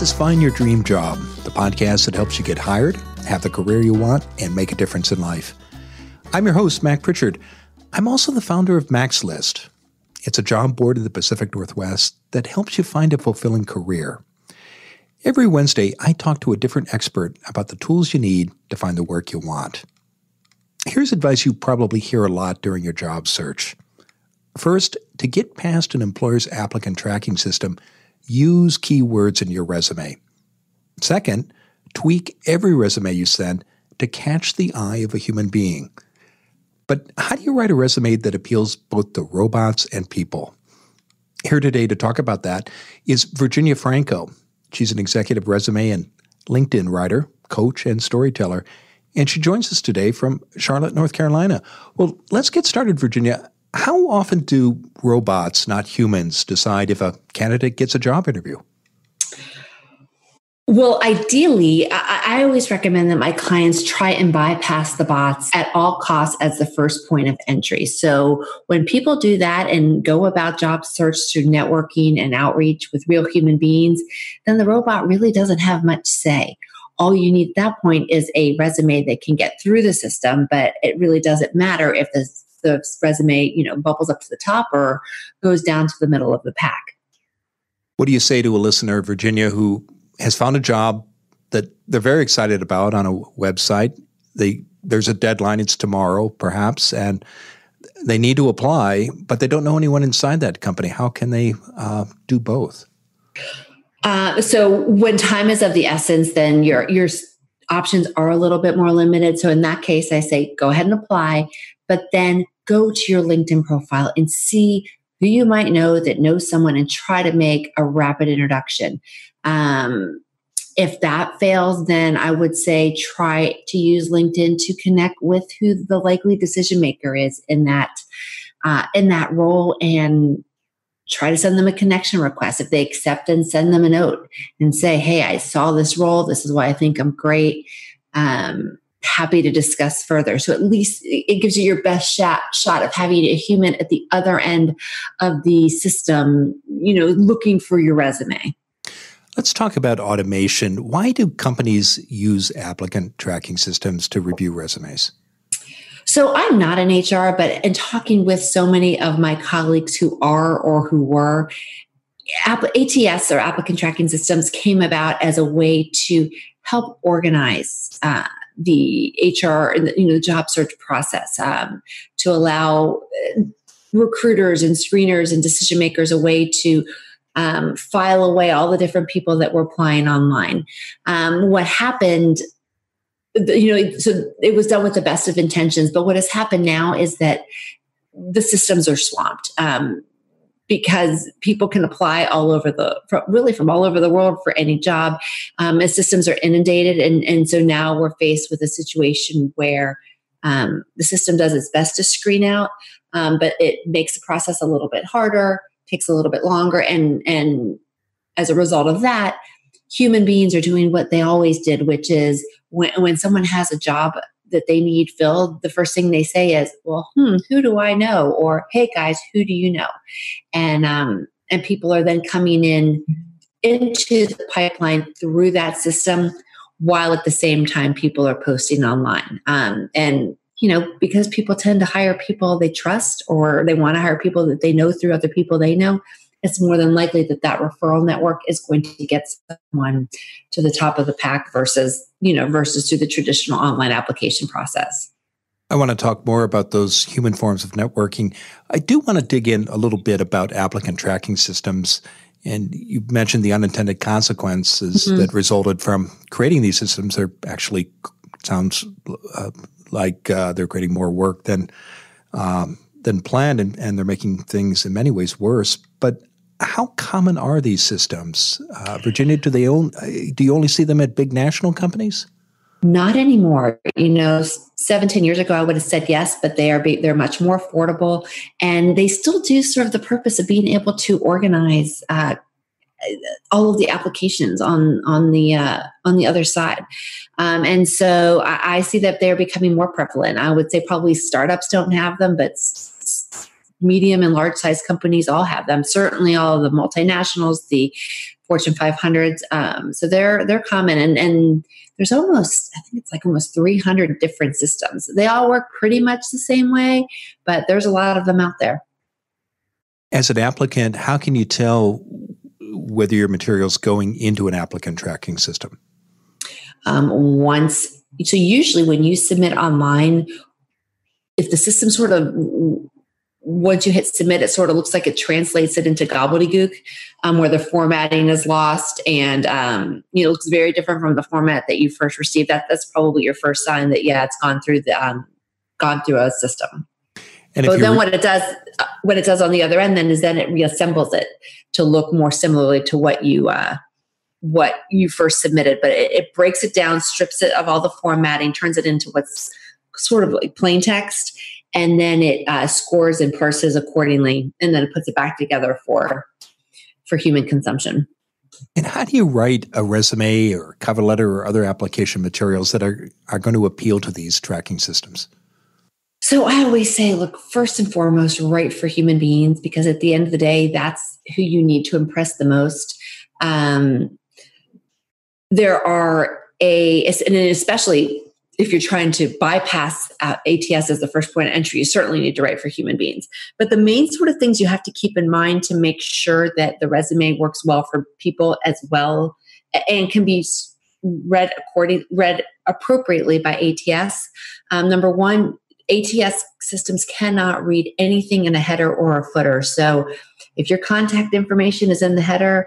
is Find Your Dream Job, the podcast that helps you get hired, have the career you want, and make a difference in life. I'm your host, Mac Pritchard. I'm also the founder of Mac's List. It's a job board in the Pacific Northwest that helps you find a fulfilling career. Every Wednesday, I talk to a different expert about the tools you need to find the work you want. Here's advice you probably hear a lot during your job search. First, to get past an employer's applicant tracking system, use keywords in your resume. Second, tweak every resume you send to catch the eye of a human being. But how do you write a resume that appeals both to robots and people? Here today to talk about that is Virginia Franco. She's an executive resume and LinkedIn writer, coach, and storyteller. And she joins us today from Charlotte, North Carolina. Well, let's get started, Virginia. How often do robots, not humans, decide if a candidate gets a job interview? Well, ideally, I always recommend that my clients try and bypass the bots at all costs as the first point of entry. So when people do that and go about job search through networking and outreach with real human beings, then the robot really doesn't have much say. All you need at that point is a resume that can get through the system, but it really doesn't matter if the resume, bubbles up to the top or goes down to the middle of the pack. What do you say to a listener, Virginia, who has found a job that they're very excited about on a website? There's a deadline, it's tomorrow perhaps, and they need to apply, but they don't know anyone inside that company. How can they do both? So when time is of the essence, then your options are a little bit more limited. So in that case, I say, go ahead and apply, but then go to your LinkedIn profile and see who you might know that knows someone and try to make a rapid introduction. If that fails, then I would say try to use LinkedIn to connect with who the likely decision maker is in that role, and try to send them a connection request. If they accept, and send them a note and say, hey, I saw this role. This is why I think I'm great. Happy to discuss further. So at least it gives you your best shot of having a human at the other end of the system, looking for your resume. Let's talk about automation. Why do companies use applicant tracking systems to review resumes? So I'm not an HR, but in talking with so many of my colleagues who are or who were, ATS or applicant tracking systems came about as a way to help organize the HR and the job search process, to allow recruiters and screeners and decision makers a way to file away all the different people that were applying online. What happened, so it was done with the best of intentions, but what has happened now is that the systems are swamped because people can apply from all over the world for any job. As systems are inundated, and so now we're faced with a situation where the system does its best to screen out, but it makes the process a little bit harder, takes a little bit longer, and as a result of that, human beings are doing what they always did, which is when someone has a job that they need filled, the first thing they say is, well, who do I know? Or, hey guys, who do you know? And people are then coming into the pipeline through that system, while at the same time people are posting online. Because people tend to hire people they trust, or they want to hire people that they know through other people they know, it's more than likely that referral network is going to get someone to the top of the pack versus through the traditional online application process. I want to talk more about those human forms of networking. I do want to dig in a little bit about applicant tracking systems. And you mentioned the unintended consequences that resulted from creating these systems. They're actually sounds like they're creating more work than planned, and they're making things in many ways worse. But how common are these systems, Virginia? Do you only see them at big national companies? Not anymore. 17 years ago, I would have said yes, but they're much more affordable, and they still do serve the purpose of being able to organize all of the applications on the other side. And so I see that they're becoming more prevalent. I would say probably startups don't have them, but medium and large size companies all have them. Certainly all of the multinationals, the Fortune 500s. So they're common, and there's almost, I think it's like almost 300 different systems. They all work pretty much the same way, but there's a lot of them out there. As an applicant, how can you tell whether your material is going into an applicant tracking system? So usually when you submit online, if the system sort of, once you hit submit, it sort of looks like it translates it into gobbledygook, where the formatting is lost, and it looks very different from the format that you first received. That's probably your first sign that it's gone through a system. And but then what it does on the other end then is then it reassembles it to look more similarly to what you first submitted, but it breaks it down, strips it of all the formatting, turns it into what's sort of like plain text, and then it scores and parses accordingly, and then it puts it back together for human consumption. And how do you write a resume or cover letter or other application materials that are going to appeal to these tracking systems? So I always say, look, first and foremost, write for human beings, because at the end of the day, that's who you need to impress the most. There are and especially if you're trying to bypass ATS as the first point of entry, you certainly need to write for human beings. But the main sort of things you have to keep in mind to make sure that the resume works well for people as well and can be read appropriately by ATS. Number one, ATS systems cannot read anything in a header or a footer. So if your contact information is in the header,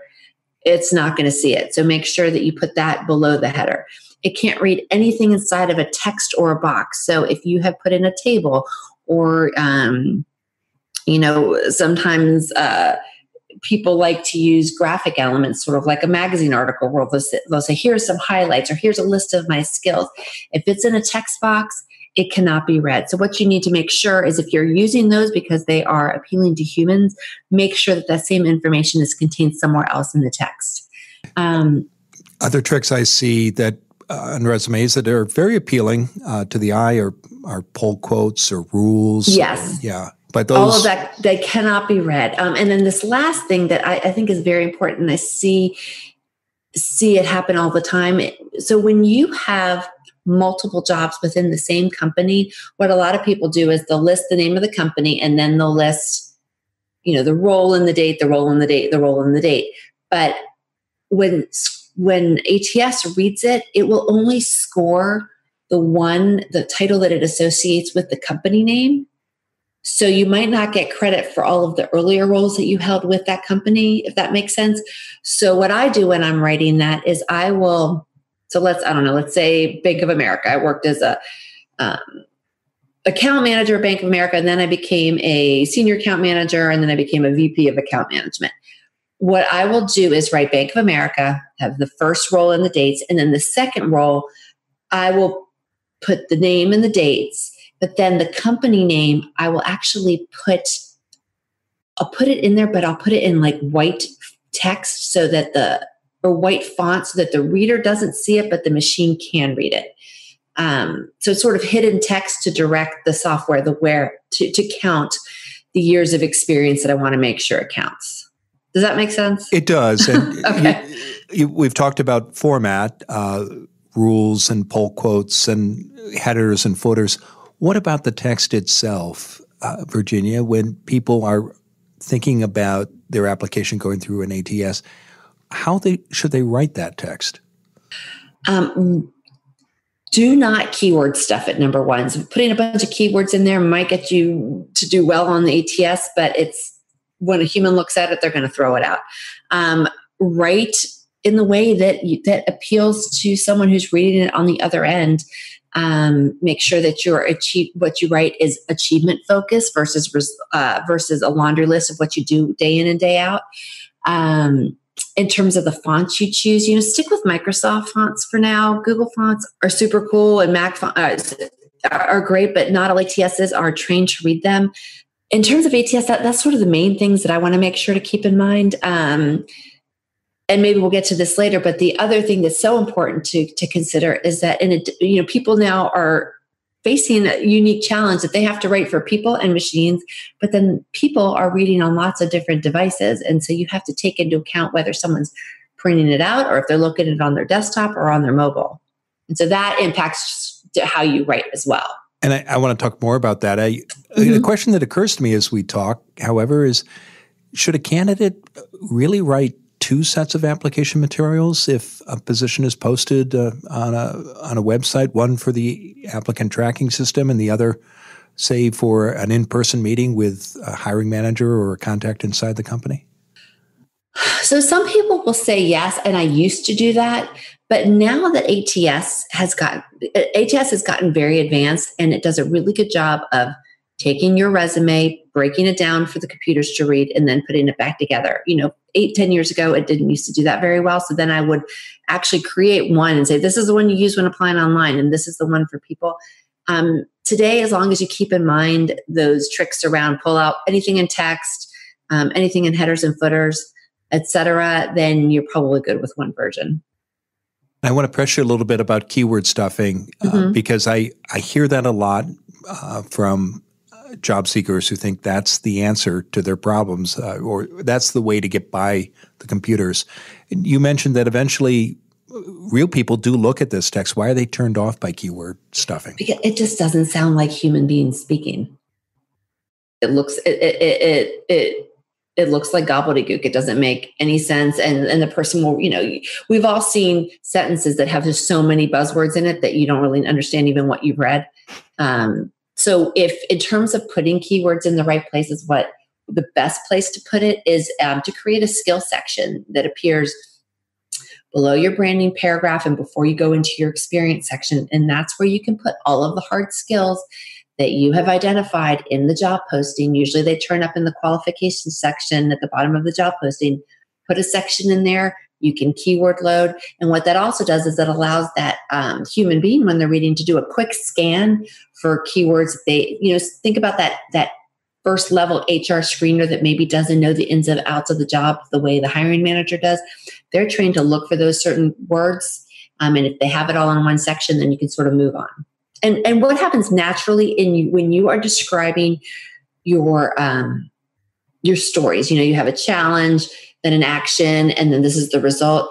it's not going to see it. So make sure that you put that below the header. It can't read anything inside of a text or a box. So if you have put in a table or, sometimes people like to use graphic elements, sort of like a magazine article where they'll say, here's some highlights or here's a list of my skills. If it's in a text box, it cannot be read. So what you need to make sure is if you're using those because they are appealing to humans, make sure that same information is contained somewhere else in the text. Other tricks I see that on resumes that are very appealing to the eye are pull quotes or rules. Yes. But those, all of that, they cannot be read. And then this last thing that I think is very important, and I see it happen all the time. So when you have multiple jobs within the same company, what a lot of people do is they'll list the name of the company and then they'll list, the role and the date, the role and the date, the role and the date. But when ATS reads it, it will only score the title that it associates with the company name. So you might not get credit for all of the earlier roles that you held with that company, if that makes sense. So what I do when I'm writing that is let's say Bank of America. I worked as a account manager at Bank of America, and then I became a senior account manager, and then I became a VP of account management. What I will do is write Bank of America, have the first role and the dates, and then the second role, I will put the name and the dates, but then the company name, I will actually I'll put it in there, but I'll put it in like white text or white font so that the reader doesn't see it, but the machine can read it. So it's sort of hidden text to direct the software, to count the years of experience that I want to make sure it counts. Does that make sense? It does. And Okay. We've talked about format, rules and pull quotes and headers and footers. What about the text itself, Virginia, when people are thinking about their application going through an ATS? How should they write that text? Do not keyword stuff at number one. So putting a bunch of keywords in there might get you to do well on the ATS, but when a human looks at it, they're going to throw it out. Write in the way that appeals to someone who's reading it on the other end. Make sure that what you write is achievement focused versus a laundry list of what you do day in and day out. In terms of the fonts you choose, stick with Microsoft fonts for now. Google fonts are super cool, and Mac fonts are great, but not all ATSs are trained to read them. In terms of ATS, that's sort of the main things that I want to make sure to keep in mind. And maybe we'll get to this later, but the other thing that's so important to consider is that people now are facing a unique challenge that they have to write for people and machines, but then people are reading on lots of different devices. And so you have to take into account whether someone's printing it out or if they're looking at it on their desktop or on their mobile. And so that impacts how you write as well. And I want to talk more about that. A question that occurs to me as we talk, however, is should a candidate really write two sets of application materials if a position is posted on a website, one for the applicant tracking system and the other, say, for an in-person meeting with a hiring manager or a contact inside the company? So some people will say yes, and I used to do that. But now that ATS has gotten very advanced, and it does a really good job of taking your resume, breaking it down for the computers to read, and then putting it back together. 8-10 years ago, it didn't used to do that very well. So then I would actually create one and say, this is the one you use when applying online, and this is the one for people. Today, as long as you keep in mind those tricks around pull out anything in text, anything in headers and footers, etc., then you're probably good with one version. I want to press you a little bit about keyword stuffing because I hear that a lot from job seekers who think that's the answer to their problems or that's the way to get by the computers. You mentioned that eventually real people do look at this text. Why are they turned off by keyword stuffing? Because it just doesn't sound like human beings speaking. It looks like gobbledygook. It doesn't make any sense. And the person will, we've all seen sentences that have just so many buzzwords in it that you don't really understand even what you've read. So if in terms of putting keywords in the right place is what the best place to put it is to create a skill section that appears below your branding paragraph and before you go into your experience section. And that's where you can put all of the hard skills that you have identified in the job posting. Usually they turn up in the qualifications section at the bottom of the job posting. Put a section in there. You can keyword load. And what that also does is it allows that human being when they're reading to do a quick scan for keywords. They, think about that first level HR screener that maybe doesn't know the ins and outs of the job the way the hiring manager does. They're trained to look for those certain words. And if they have it all in one section, then you can sort of move on. And what happens naturally when you are describing your stories, you have a challenge, then an action, and then this is the result.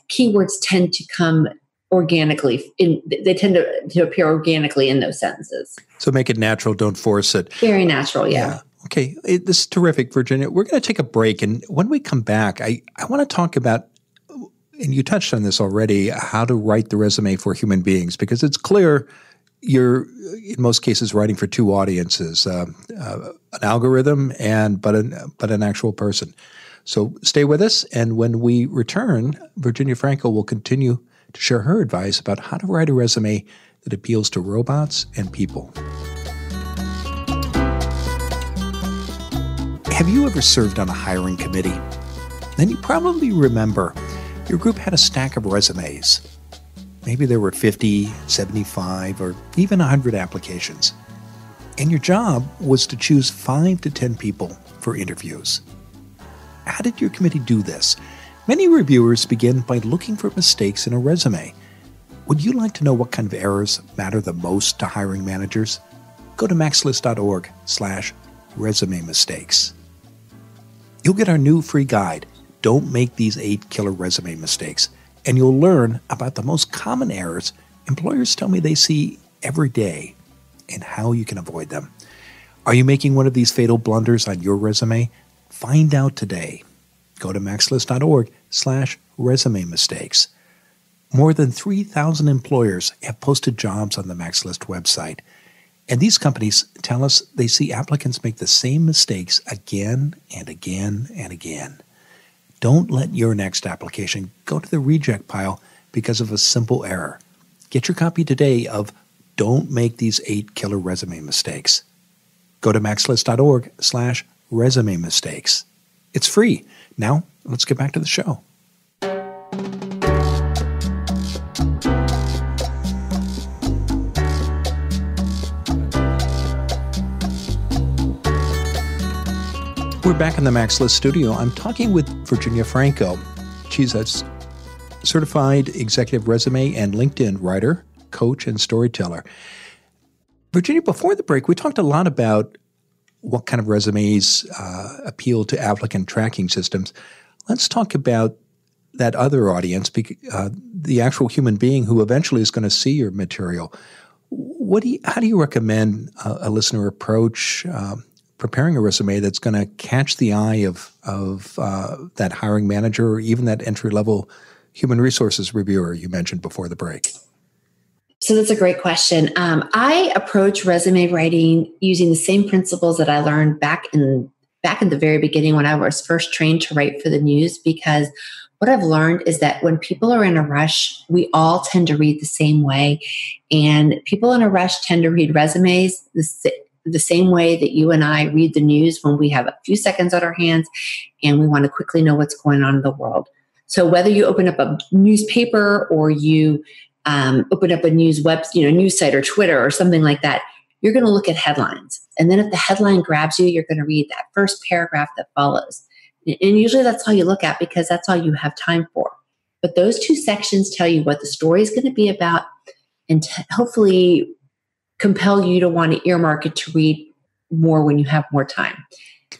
Keywords tend to come organically. They tend to appear organically in those sentences. So make it natural. Don't force it. Very natural, yeah. Okay. This is terrific, Virginia. We're going to take a break. And when we come back, I want to talk about, and you touched on this already, how to write the resume for human beings, because it's clear you're, in most cases, writing for two audiences, an algorithm but an actual person. So stay with us, and when we return, Virginia Franco will continue to share her advice about how to write a resume that appeals to robots and people. Have you ever served on a hiring committee? Then you probably remember your group had a stack of resumes. Maybe there were 50, 75, or even 100 applications. And your job was to choose 5 to 10 people for interviews. How did your committee do this? Many reviewers begin by looking for mistakes in a resume. Would you like to know what kind of errors matter the most to hiring managers? Go to maxlist.org/resume mistakes. You'll get our new free guide, Don't Make These 8 Killer Resume Mistakes, and you'll learn about the most common errors employers tell me they see every day and how you can avoid them. Are you making one of these fatal blunders on your resume? Find out today. Go to maxlist.org/resume mistakes. More than 3,000 employers have posted jobs on the MaxList website. And these companies tell us they see applicants make the same mistakes again and again and again. Don't let your next application go to the reject pile because of a simple error. Get your copy today of Don't Make These 8 Killer Resume Mistakes. Go to maxlist.org/resume mistakes. It's free. Now, let's get back to the show. We're back in the MaxList studio. I'm talking with Virginia Franco. She's a certified executive resume and LinkedIn writer, coach, and storyteller. Virginia, before the break, we talked a lot about what kind of resumes appeal to applicant tracking systems. Let's talk about that other audience, the actual human being who eventually is going to see your material. How do you recommend a listener approach preparing a resume that's going to catch the eye of that hiring manager or even that entry-level human resources reviewer you mentioned before the break? So that's a great question. I approach resume writing using the same principles that I learned back in the very beginning when I was first trained to write for the news, because what I've learned is that when people are in a rush, we all tend to read the same way. And people in a rush tend to read resumes the same way that you and I read the news when we have a few seconds on our hands and we want to quickly know what's going on in the world. So whether you open up a newspaper or you open up a news site or Twitter or something like that, you're going to look at headlines. And then if the headline grabs you, you're going to read that first paragraph that follows. And usually that's all you look at because that's all you have time for. But those two sections tell you what the story is going to be about and hopefully compel you to want to earmark it to read more when you have more time.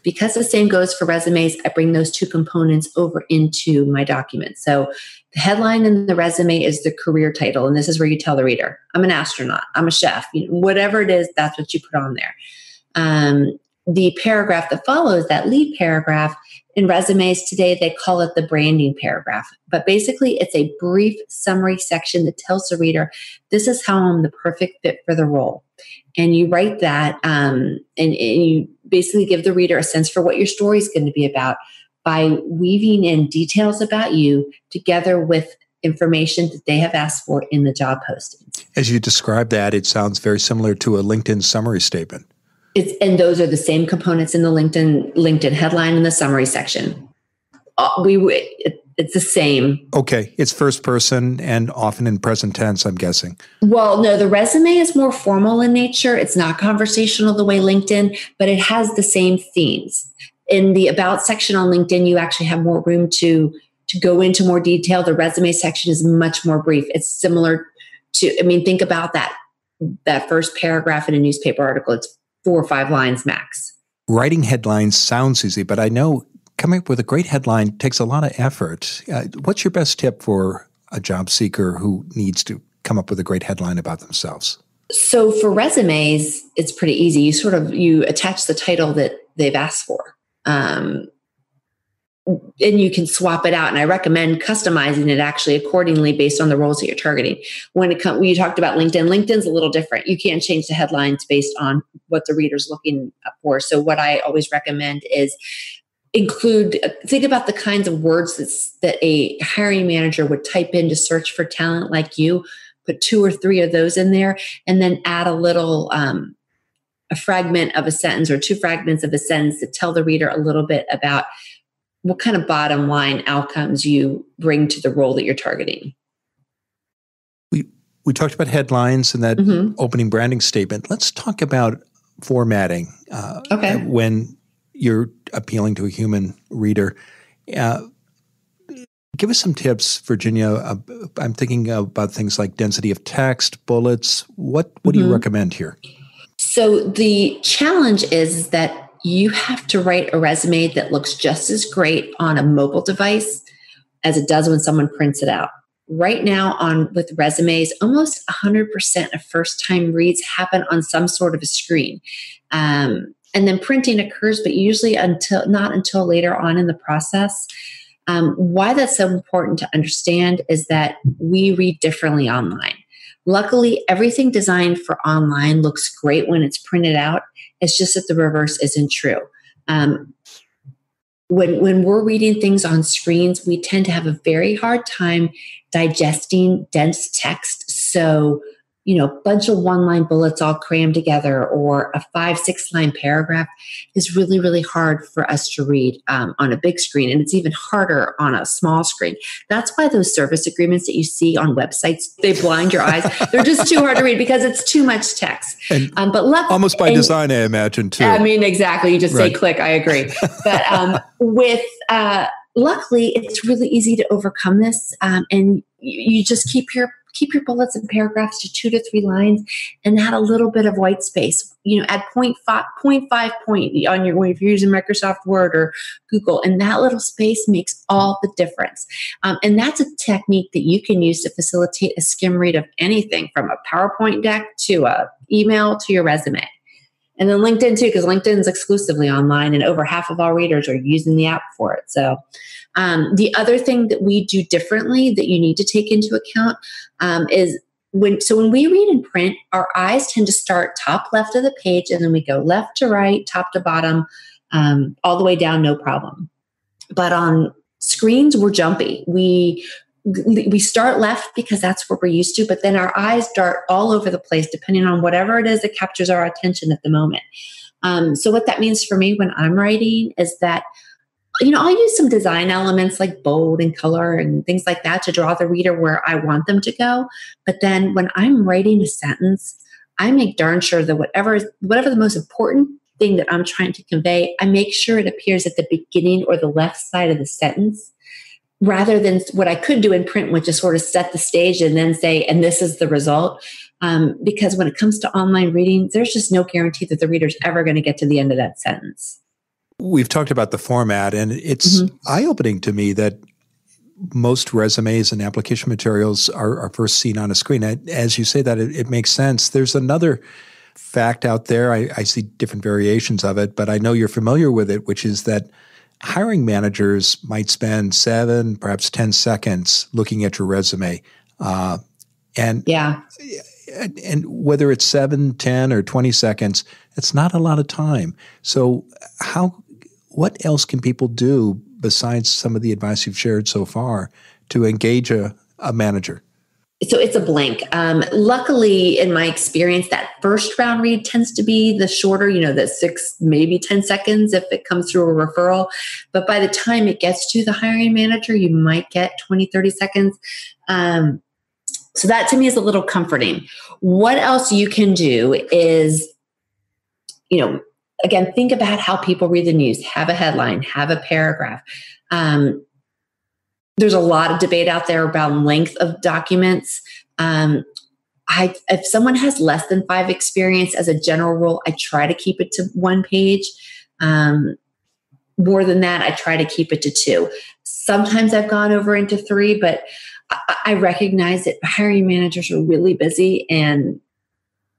Because the same goes for resumes, I bring those two components over into my document. So the headline in the resume is the career title. And this is where you tell the reader, I'm an astronaut, I'm a chef, whatever it is, that's what you put on there. The paragraph that follows, that lead paragraph, in resumes today, they call it the branding paragraph. But basically, it's a brief summary section that tells the reader, this is how I'm the perfect fit for the role. And you write that and you basically give the reader a sense for what your story is going to be about by weaving in details about you together with information that they have asked for in the job postings. As you describe that, it sounds very similar to a LinkedIn summary statement. And those are the same components in the LinkedIn headline and the summary section. It's the same. Okay. It's first person and often in present tense, I'm guessing. Well, no, the resume is more formal in nature. It's not conversational the way LinkedIn, but it has the same themes. In the About section on LinkedIn, you actually have more room to go into more detail. The resume section is much more brief. It's similar to, think about that first paragraph in a newspaper article. It's 4 or 5 lines max. Writing headlines sounds easy, but I know coming up with a great headline takes a lot of effort. What's your best tip for a job seeker who needs to come up with a great headline about themselves? So for resumes, it's pretty easy. You attach the title that they've asked for. And you can swap it out. And I recommend customizing it actually accordingly based on the roles that you're targeting. When you talked about LinkedIn's a little different. You can't change the headlines based on what the reader's looking for. So what I always recommend is think about the kinds of words that a hiring manager would type in to search for talent like you, put 2 or 3 of those in there, and then add a little, a fragment of a sentence or 2 fragments of a sentence to tell the reader a little bit about what kind of bottom line outcomes you bring to the role that you're targeting. We talked about headlines and that opening branding statement. Let's talk about formatting. Okay. When you're appealing to a human reader, give us some tips, Virginia. I'm thinking about things like density of text, bullets. What do you recommend here? So the challenge is that you have to write a resume that looks just as great on a mobile device as it does when someone prints it out. Right now with resumes, almost 100% of first-time reads happen on some sort of a screen. And then printing occurs, but usually not until later on in the process. Why that's so important to understand is that we read differently online. Luckily, everything designed for online looks great when it's printed out. It's just that the reverse isn't true. When we're reading things on screens, we tend to have a very hard time digesting dense text. So, a bunch of 1-line bullets all crammed together or a 5-6 line paragraph is really, really hard for us to read on a big screen. And it's even harder on a small screen. That's why those service agreements that you see on websites, they blind your eyes. They're just too hard to read because it's too much text. But almost by design, I imagine, too. Exactly. You just say click, I agree. But luckily, it's really easy to overcome this. And you just keep your keep your bullets and paragraphs to 2 to 3 lines and add a little bit of white space. Add 0.5 point on if you're using Microsoft Word or Google, and that little space makes all the difference. And that's a technique that you can use to facilitate a skim read of anything from a PowerPoint deck to a email to your resume. And then LinkedIn too, because LinkedIn is exclusively online and over half of all readers are using the app for it. So the other thing that we do differently that you need to take into account is when we read in print, our eyes tend to start top left of the page and then we go left to right, top to bottom, all the way down, no problem. But on screens, we're jumpy. We start left because that's what we're used to, but then our eyes dart all over the place depending on whatever it is that captures our attention at the moment. So what that means for me when I'm writing is that, I'll use some design elements like bold and color and things like that to draw the reader where I want them to go. But then when I'm writing a sentence, I make darn sure that whatever the most important thing that I'm trying to convey, I make sure it appears at the beginning or the left side of the sentence, rather than what I could do in print, which is sort of set the stage and then say, and this is the result. Because when it comes to online reading, there's just no guarantee that the reader's ever going to get to the end of that sentence. We've talked about the format, and it's eye-opening to me that most resumes and application materials are first seen on a screen. As you say that, it makes sense. There's another fact out there. I see different variations of it, but I know you're familiar with it, which is that hiring managers might spend 7, perhaps 10 seconds looking at your resume. And whether it's 7, 10, or 20 seconds, it's not a lot of time. So what else can people do besides some of the advice you've shared so far to engage a manager? So it's a blank. Luckily, in my experience, that first round read tends to be the shorter, the 6, maybe 10 seconds if it comes through a referral. But by the time it gets to the hiring manager, you might get 20, 30 seconds. So that to me is a little comforting. What else you can do is, again, think about how people read the news. Have a headline, have a paragraph. There's a lot of debate out there about length of documents. If someone has less than 5 experience, as a general rule, I try to keep it to 1 page. More than that, I try to keep it to 2. Sometimes I've gone over into 3, but I recognize that hiring managers are really busy and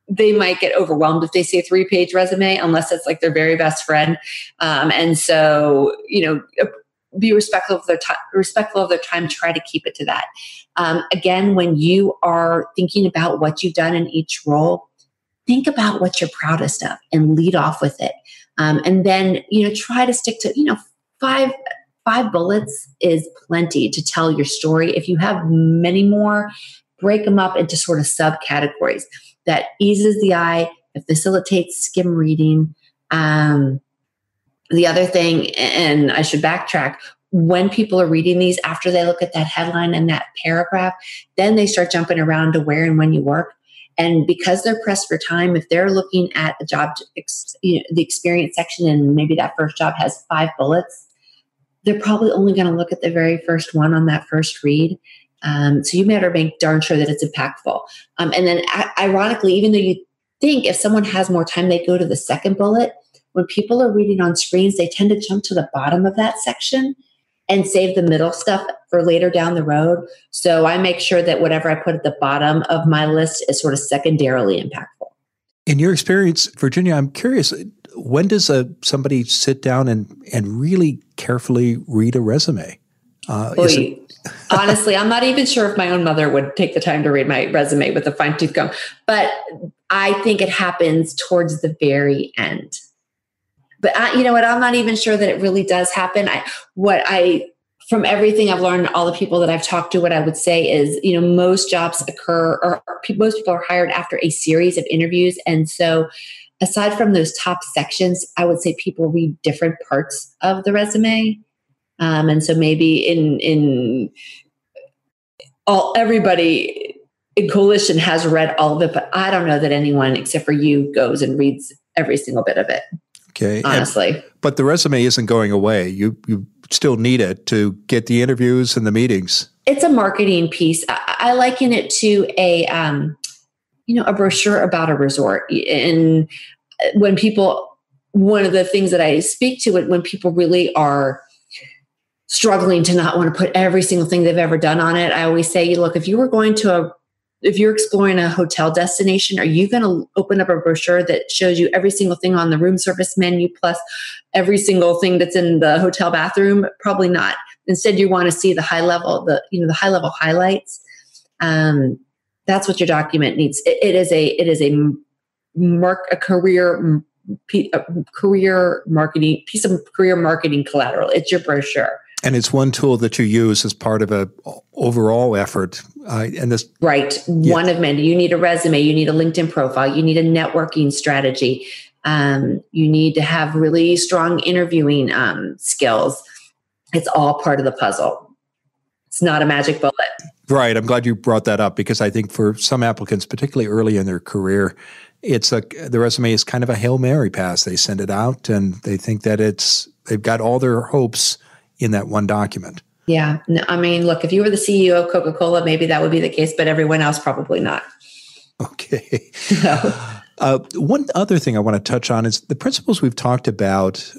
they might get overwhelmed if they see a 3-page resume, unless it's like their very best friend. And so, be respectful of their time, try to keep it to that. Again, when you are thinking about what you've done in each role, think about what you're proudest of and lead off with it. And then, try to stick to, 5 bullets is plenty to tell your story. If you have many more, break them up into sort of subcategories. That eases the eye, it facilitates skim reading. The other thing, and I should backtrack, when people are reading these, after they look at that headline and that paragraph, then they start jumping around to where and when you work. And because they're pressed for time, if they're looking at a job, the experience section, and maybe that first job has 5 bullets, they're probably only going to look at the very first one on that first read. So you better make darn sure that it's impactful. And then ironically, even though you think if someone has more time, they go to the second bullet. When people are reading on screens, they tend to jump to the bottom of that section and save the middle stuff for later down the road. So I make sure that whatever I put at the bottom of my list is sort of secondarily impactful. In your experience, Virginia, I'm curious, when does somebody sit down and really carefully read a resume? Honestly, I'm not even sure if my own mother would take the time to read my resume with a fine-tooth comb, but I think it happens towards the very end. But you know what? I'm not even sure that it really does happen. From everything I've learned, all the people that I've talked to, what I would say is, most jobs occur, or most people are hired after a series of interviews. And so aside from those top sections, I would say people read different parts of the resume. And so maybe everybody in Coalition has read all of it, but I don't know that anyone except for you goes and reads every single bit of it. Okay. Honestly. But the resume isn't going away. You still need it to get the interviews and the meetings. It's a marketing piece. I liken it to a brochure about a resort. And when people, one of the things that I speak to it when people really are struggling to not want to put every single thing they've ever done on it, I always say, look, if you're exploring a hotel destination, are you going to open up a brochure that shows you every single thing on the room service menu plus every single thing that's in the hotel bathroom? Probably not. Instead, you want to see the high level highlights. That's what your document needs. It is a career marketing collateral. It's your brochure. And it's one tool that you use as part of a overall effort. Right. Yeah. One of many. You need a resume. You need a LinkedIn profile. You need a networking strategy. You need to have really strong interviewing skills. It's all part of the puzzle. It's not a magic bullet. Right. I'm glad you brought that up because I think for some applicants, particularly early in their career, the resume is kind of a Hail Mary pass. They send it out and they think that they've got all their hopes in that one document. Yeah. No, I mean, look, if you were the CEO of Coca-Cola, maybe that would be the case, but everyone else probably not. Okay. One other thing I want to touch on is the principles we've talked about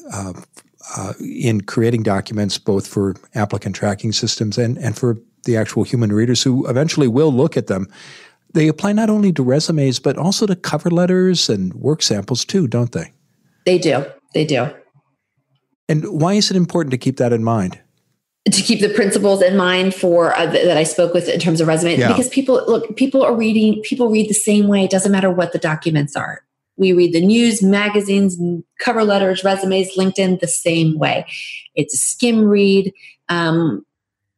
in creating documents, both for applicant tracking systems and for the actual human readers who eventually will look at them. They apply not only to resumes, but also to cover letters and work samples too, don't they? They do. And why is it important to keep that in mind? To keep the principles in mind for that I spoke with in terms of resume, because people read the same way. It doesn't matter what the documents are. We read the news, magazines, cover letters, resumes, LinkedIn the same way. It's a skim read.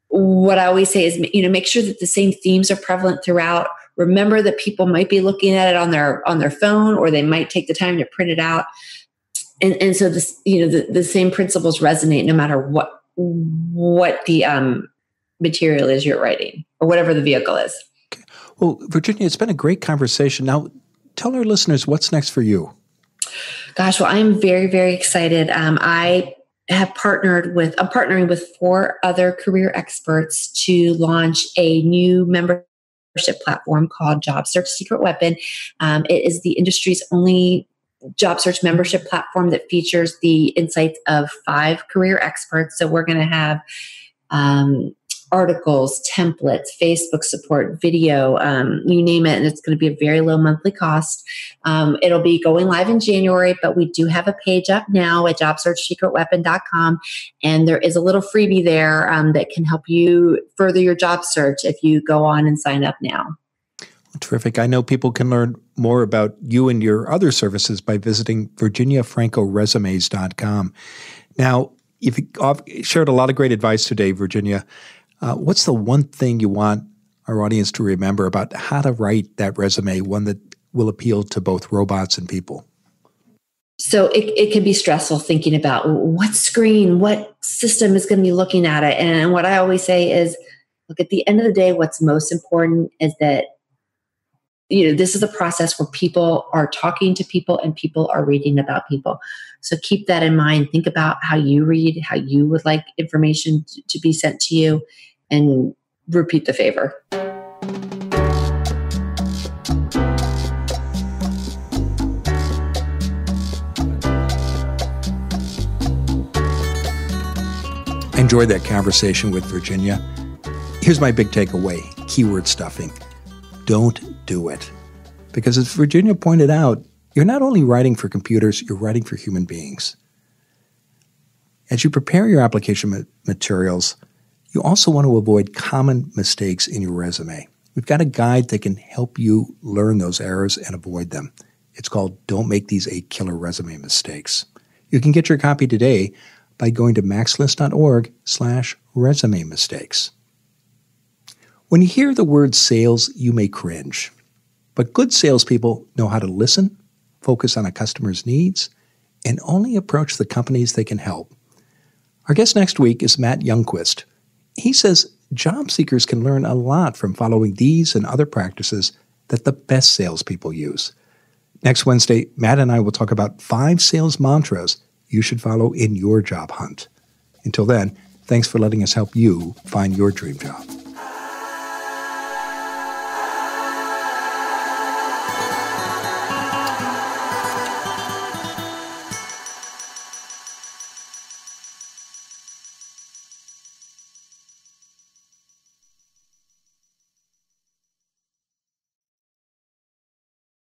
What I always say is, make sure that the same themes are prevalent throughout. Remember that people might be looking at it on their phone, or they might take the time to print it out. And so this, the same principles resonate no matter what the material is you're writing or whatever the vehicle is. Okay. Well, Virginia, it's been a great conversation. Now, tell our listeners what's next for you. Gosh, well, I am very, very excited. I'm partnering with 4 other career experts to launch a new membership platform called Job Search Secret Weapon. It is the industry's only job search membership platform that features the insights of 5 career experts. So we're going to have articles, templates, Facebook support, video, you name it. And it's going to be a very low monthly cost. It'll be going live in January, but we do have a page up now at jobsearchsecretweapon.com. And there is a little freebie there that can help you further your job search if you go on and sign up now. Terrific. I know people can learn more about you and your other services by visiting virginiafrancoresumes.com. Now, you've shared a lot of great advice today, Virginia. What's the one thing you want our audience to remember about how to write that resume, one that will appeal to both robots and people? So it can be stressful thinking about what screen, what system is going to be looking at it. And what I always say is, look, at the end of the day, what's most important is that this is a process where people are talking to people and people are reading about people. So keep that in mind. Think about how you read, how you would like information to be sent to you, and repeat the favor. I enjoyed that conversation with Virginia. Here's my big takeaway: keyword stuffing. Don't do it. Because as Virginia pointed out, you're not only writing for computers, you're writing for human beings. As you prepare your application materials, you also want to avoid common mistakes in your resume. We've got a guide that can help you learn those errors and avoid them. It's called Don't Make These 8 Killer Resume Mistakes. You can get your copy today by going to maxlist.org/resume mistakes. When you hear the word sales, you may cringe. But good salespeople know how to listen, focus on a customer's needs, and only approach the companies they can help. Our guest next week is Matt Youngquist. He says job seekers can learn a lot from following these and other practices that the best salespeople use. Next Wednesday, Matt and I will talk about 5 sales mantras you should follow in your job hunt. Until then, thanks for letting us help you find your dream job.